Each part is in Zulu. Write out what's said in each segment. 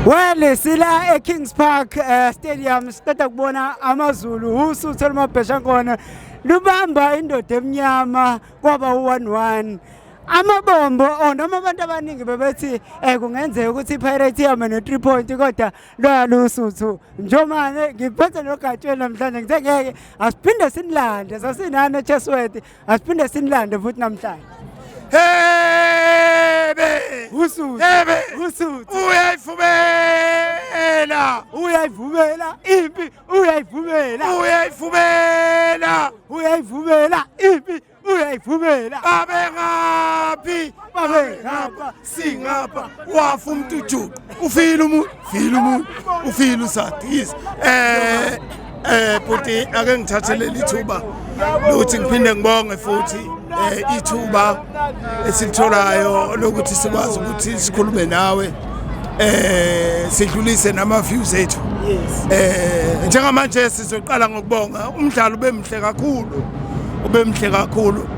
Well, sila Kings Park Stadium siqeda kubona amaZulu usuthu limabhesha khona lubamba indoda emnyama kwaba u1-1 amabombo noma abantu abaningi bebethi kungenzeka ukuthi iPirates iyame ne3 point kodwa lwalusuthu njomane ngiphethe nogatsheni namhlanje ngithe ngeke asiphinde sinilande sasinana Chesworth asiphinde sinilande futhi namhlanje Hebe usuthu uyayivumela impi uyayivumela impi uyayivumela babe ngapha singapha wafa umuntu ujuqu ufila usadis buti ake ngithathele lithuba lokuthi ngiphinde ngibonge futhi ithuba esilitholayo lokuthi sikwazi ukuthi sikhulume nawe sidlulise nama views ethu njengamanje sizoqala ngokubonga umdlalo ube mhle kakhulu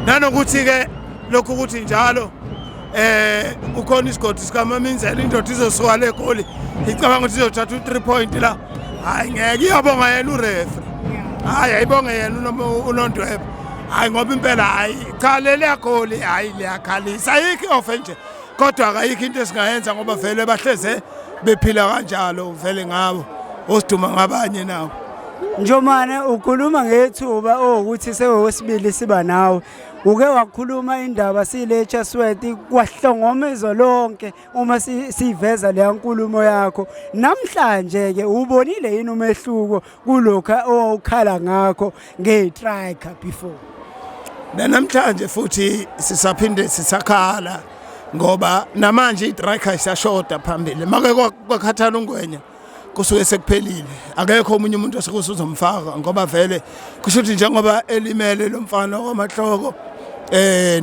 nanokuthi ke lokho ukuthi njalo ukhona isigodi sikaMaminzela indoda izosuka le goli icabanga ukuthi izothatha u3 point la hayi ngeke iyabonga yena ureferee hayi ayibonge yena uNondwebo hayi ngoba impela hayi cha leli goli hayi liyakhalisa ayikho offense kodwa akayikho into esingayenza ngoba vele bahleze bephila kanjalo vele ngabo osiduma ngabanye nawo Njomane ukhuluma ngethuba ukuthi sewesibili siba nawe uke wakhuluma indaba sile Chesworth kwahlongomezwa lonke uma siveza le nkulumo yakho namhlanje ke ubonile yini umehluko kulokho owukhala ngakho ngestriker before namhlanje futhi sisaphinde sisakhala ngoba namanje istriker isashoda phambili make kwakhathala uNgwenya kusuke sekuphelile akekho omunye umuntu osekusuzomfaka ngoba vele kusho ukuthi njengoba elimele lo mfana wamahloko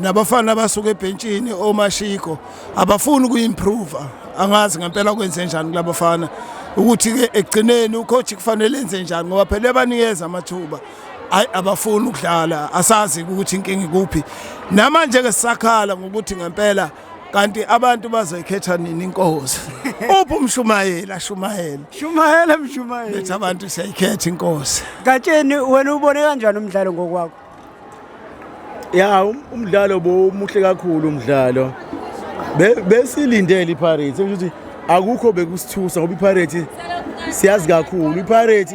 nabafana abasuka ebhenchini omashiko abafuni ukuimprove angazi ngempela kwenze njani kulabafana ukuthi ke egcineni ucoach kufanele enze njani ngoba phela abanikeza amathuba abafuni ukudlala asazi ukuthi inkingi kuphi namanje ke sisakhala ngokuthi ngempela kanti abantu bazoyikhetha nini inkosi uphi umshumayela bethi abantu siyayikhetha inkosi Gatsheni wena ubone kanjani umdlalo ngokwakho ya umdlalo bomuhle kakhulu umdlalo besilindele iPirates ukuthi akukho bekusithusa ngoba iPirates siyazi kakhulu iPirates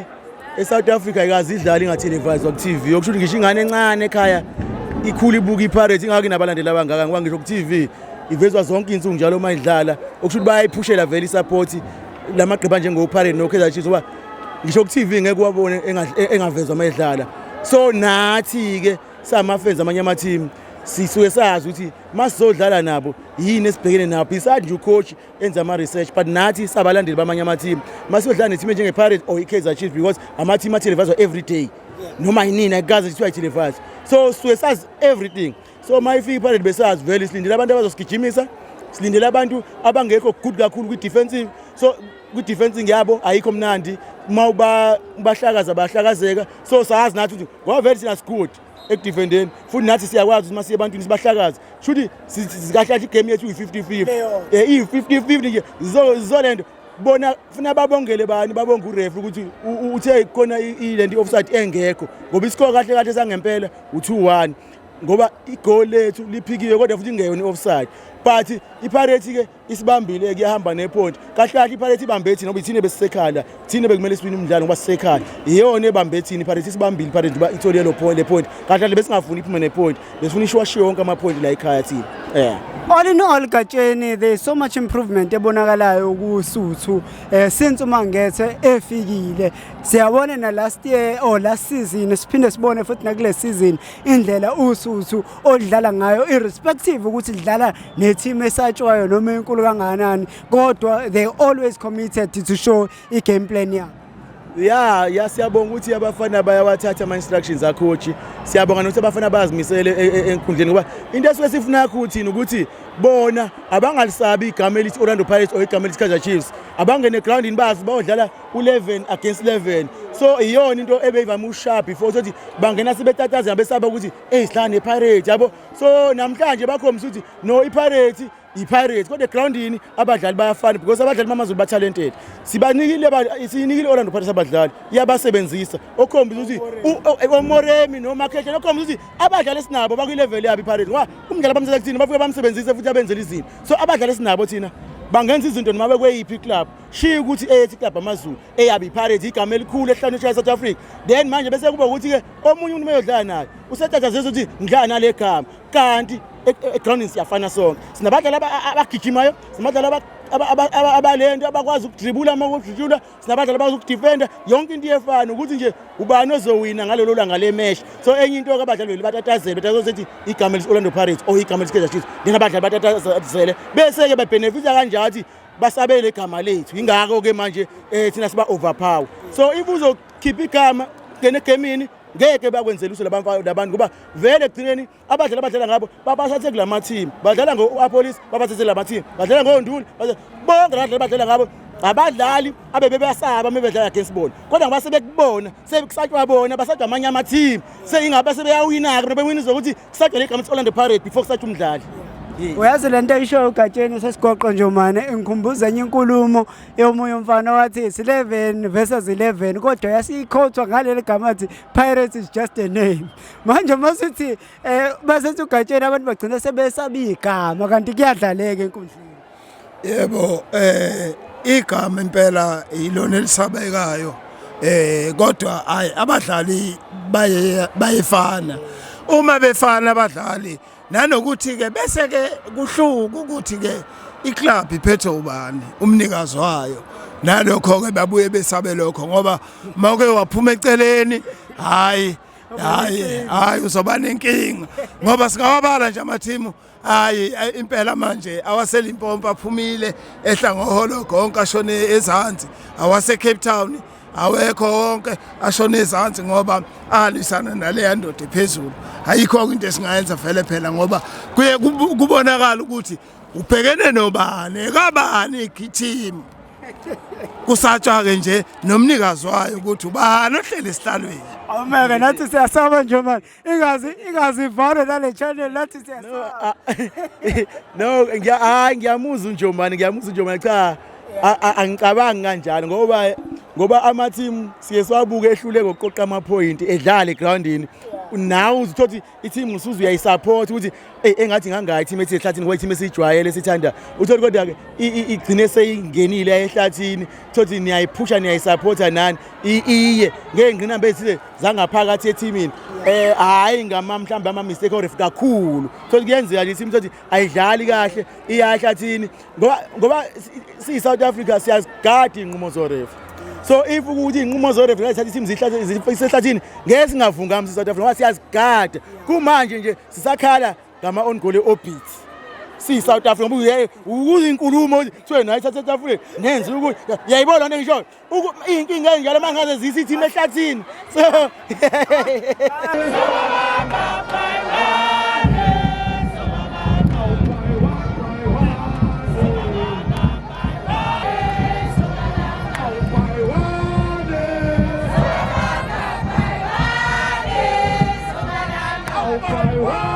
eSouth Africa ikazi idlala ingatelevised ku TV yokusho ukuthi ngisho ingane encane ekhaya ikhulu ibuka iPirates ingaki nabalandeli abangaka ngoba ngisho ku TV ivezwa zonke insuku njalo uma idlala okusho bayayiphushela vele isupport lamagqiba njengoPirates noKaizer Chiefs ngoba ngisho ku TV ngeke wabone engavezwa mayidlala so nathi ke samafans amanye ama team sisuke sazi ukuthi masizodlala nabo yini esibhekene nabo besides nje ucoach enza ama research but nathi sabalandeli bamanye ama team masizodlala neteam njengePirates or iKaizer Chiefs because ama team ateleviswa every day noma yini akaze kuthiwa itelevised so sisuke sazi everything so mayifika iPirates besazi vele silindele abantu abazosigijimisa silindele abantu abangekho good kakhulu kwi-defensive so kwi-defensive yabo ayikho mnandi uma bahlakazeka so sazi nathi ukuthi ngoba vele sina good ekudefendeni futhi nathi siyakwazi ukuthi masiye ebantwini sibahlakaze shuthi sikahlahle igame yethu yi50-50 i50-50 nje zolento bona funa babongele bani babonga ureferee ukuthi uthe khona ilenti offside engekho ngoba iscore kahle sangempela u2-1 ngoba igoal lethu liphikiwe kodwa futhi ingeyona offside but iPirates ke isibambile kuyahamba nepoint kahle iPirates ibambe thina ngoba ithine besisekhala thine bekumele sibine umdlalo ngoba sisekhala iyona ebambe thina iPirates isibambile iPirates ngoba ithole lo point kahle besingafuni iphume nepoint besifuna ishwashiwe wonke ama point la ekhaya thina All in all Gatsheni there's so much improvement ebonakalayo kuSuthu since uMangethe efikile siyabona na last year or last season siphinde sibone futhi na kule season indlela uSuthu odlala ngayo irrespective ukuthi idlala neteam esatshwayo noma enkulu kangakanani kodwa they always committed to show igame plan yabo ya siyabonga ukuthi abafana bayawathatha ama instructions acoach siyabonga nokuthi abafana bayazimisele enkundleni ngoba into esuke sifuna ukuthi ukuthi bona abangalisabi igama elithi Orlando Pirates or igama elithi Kaizer Chiefs abangene groundini bazi bayodlala u11 against 11 so iyona into ebeyivama usharp before ukuthi bangena sibetataza besaba ukuthi sihlala nePirates yabo so namhlanje bakhombisa ukuthi no iPirates i-Pirates kodwa egroundini abadlali bayafana because abadlali bamaZulu ba talented sinikile Orlando Pirates abadlali iyabasebenzisa okhombisa ukuthi uMoremi noMakhehle okhombisa ukuthi abadlali esinabo bakulevel yabi iPirates ngoba umdlali bamsebenzisa kuthina bafike bamsebenzise futhi abenzele izinto so abadlali esinabo thina bangenza izinto noma bekweyiphi club shiya ukuthi ethi club amaZulu eyabi iPirates igama elikhulu ehlonishwa eSouth Africa then manje bese kuba ukuthi ke omunye umuntu mayodlala naye usetatazisa ukuthi ngidlala nale gama kanti egrounding siyafana sonke sinabadlali abagijimayo sinabadlali abalento abakwazi ukudribula makudribula sinabadlali abakwazi ukudefenda yonke into iyefana ukuthi nje ubani ozowina ngalelo langa le match so enye into ke abadlali batatazele betazothi igama Orlando Pirates igama Kaizer Chiefs then abadlali batatazele bese ke bebenefita kanjani basabele igama lethu ingakho ke manje thina siba overpower so if uzokhipha igama ngegemini ngeke bakwenzela uso labantu ngoba vele egcineni abadlali abadlala ngabo babasathe kulama team badlala ngoApolice babathethe lama team badlala ngoNduli bonke abadlali abadlala ngabo abadlali abebebasaba mebedlala against bona kodwa ngoba sebekubona sekusatshwa bona basatshwa amanye ama team seyingabe sebeyawina ke bewinizwa ukuthi kusatshwa igama Orlando Pirates before kusatshwa umdlali uyazi lento isho ugatsheni sesigoqo nje manje engikhumbuza enye inkulumo yomunye umfana wathi 11 versus 11 kodwa yasikhotshwa ngaleli gama athi Pirates is just a name manje masithi basethi ugatsheni abantu bagcina sebesabi igama kanti kuyadlaleka enkundleni yebo igama impela ilona elisabekayo kodwa hayi abadlali bayefana uma befana abadlali nanokuthi ke bese ke kuhluka ukuthi ke iclub iphethe ubani umnikazi wayo nalokho ke babuye besabe lokho ngoba mawuke waphuma eceleni hayi uzoba nenkinga ngoba singawabala nje amathimu hayi impela manje awasela impompa aphumile ehla ngoholo gonke ashone ezansi awase Cape Town awekho wonke ashone ezansi ngoba alisana nale yandoda ephezulu ayikho into esingayenza vele phela ngoba kuye kubonakala ukuthi ubhekene nobani kabani igithimi kusatshwa ke nje nomnikazi wayo ukuthi ubani ohlele esihlalweni awumeke nathi siyasaba nje manje ingazi ivale nale channel nathi siyasaba no ngiyamuzwa Njomani cha angicabangi kanjalo ngoba ama team siye siwabuke ehlule ngokuqoqa ama point edlala egroundini nawe uzithothi i-team usuzu uyayisupport ukuthi engathi ngangayi team ethi ehlathini ngoba i-team esijwayele sithanda uthole kodwa ke igcine seyingenile ehlathini thothi niyayiphusha niyayisupporta nani iye ngeke ngqinambe ethi zangaphakathi e-teamini hayi ngama mhlamba ama mistake oref kakhulu thothi kuyenzeka nje i-team thothi ayidlali kahle iyahlathini ngoba si South Africa siyazigada inqumo zoref so if ukuthi inqumo zoref ngathatha team zihlathini ngeke singavungami South Africa ngoba siyazigada kumanje nje sisakhala ngama on goal obit si South Africa ngoba ukuze inkulumo kuthiwe nayi South Africa nenze ukuthi yayibona lento ngisho inkinga enjalo mangaze zisi team ehlathini so Bye.